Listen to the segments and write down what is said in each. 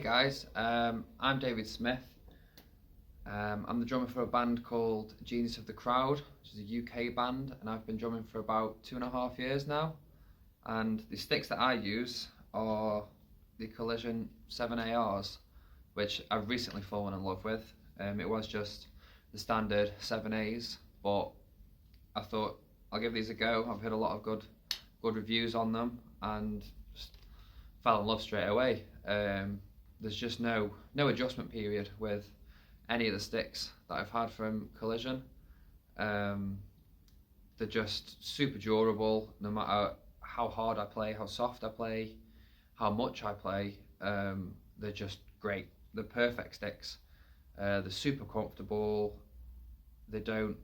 guys, I'm David Smith. I'm the drummer for a band called Genius of the Crowd, which is a UK band, and I've been drumming for about 2.5 years now. And the sticks that I use are the Collision 7ARs, which I've recently fallen in love with. It was just the standard 7As, but I thought I'll give these a go. I've heard a lot of good reviews on them and just fell in love straight away. There's just no adjustment period with any of the sticks that I've had from Collision. They're just super durable, no matter how hard I play, how soft I play, how much I play. They're just great. They're perfect sticks. They're super comfortable. They don't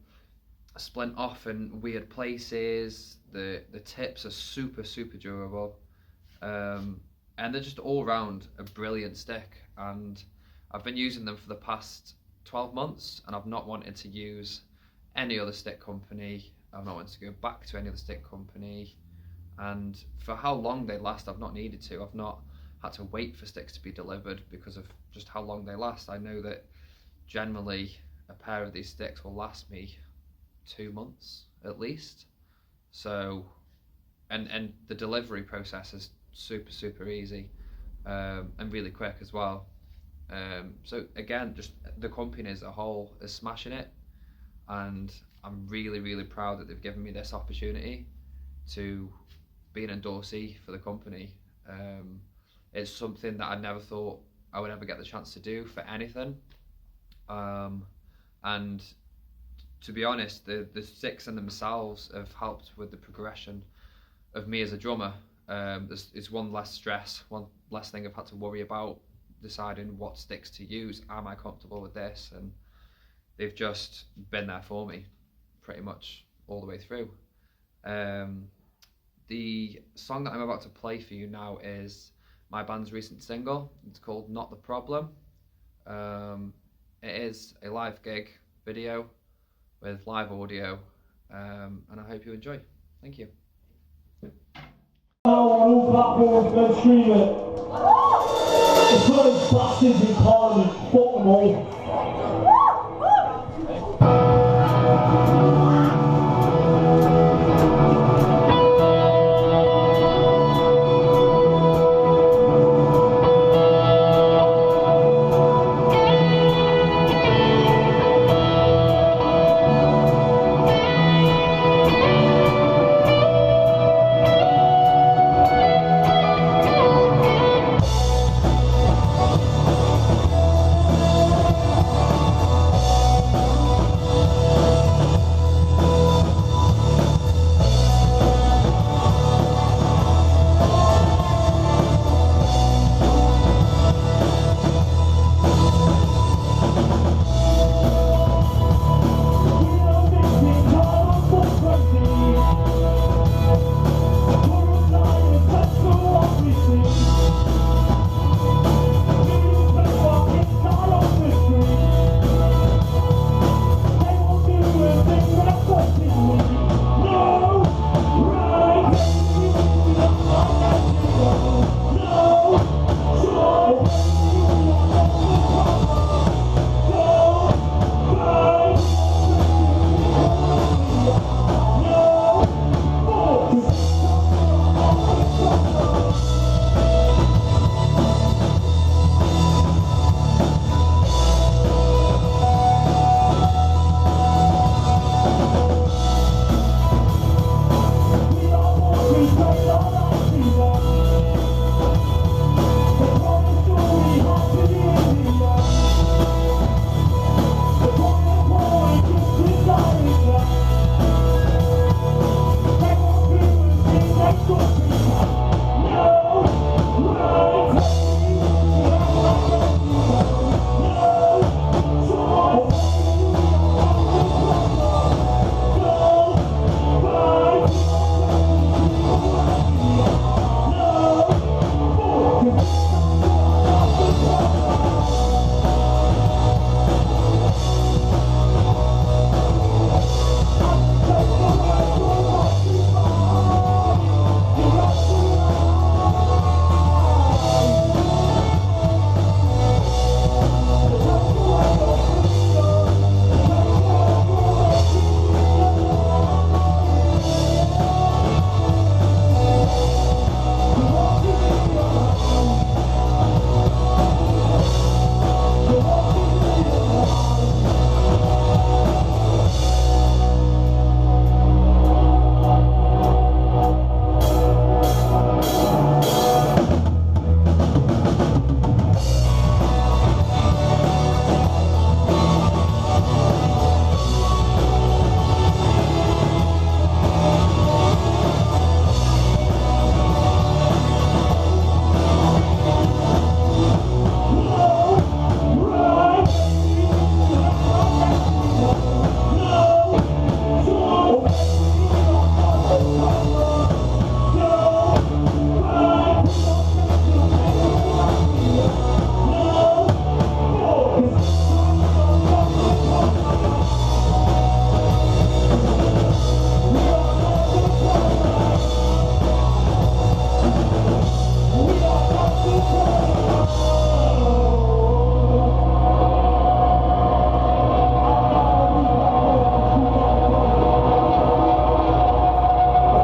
splint off in weird places. The tips are super durable. And they're just all round a brilliant stick, and I've been using them for the past 12 months and I've not wanted to use any other stick company. I've not wanted to go back to any other stick company, and for how long they last I've not needed to. I've not had to wait for sticks to be delivered because of just how long they last. I know that generally a pair of these sticks will last me 2 months at least. So and the delivery process is super easy, and really quick as well. So again, just the company as a whole is smashing it, and I'm really proud that they've given me this opportunity to be an endorsee for the company. It's something that I never thought I would ever get the chance to do for anything, and to be honest, the sticks in themselves have helped with the progression of me as a drummer. It's one less stress, one less thing I've had to worry about deciding what sticks to use. Am I comfortable with this? And they've just been there for me pretty much all the way through. The song that I'm about to play for you now is my band's recent single. It's called Not the Problem. It is a live gig video with live audio, and I hope you enjoy. Thank you. On all platforms and stream it. It's those bastards in Parliament, fuck them all. We are more than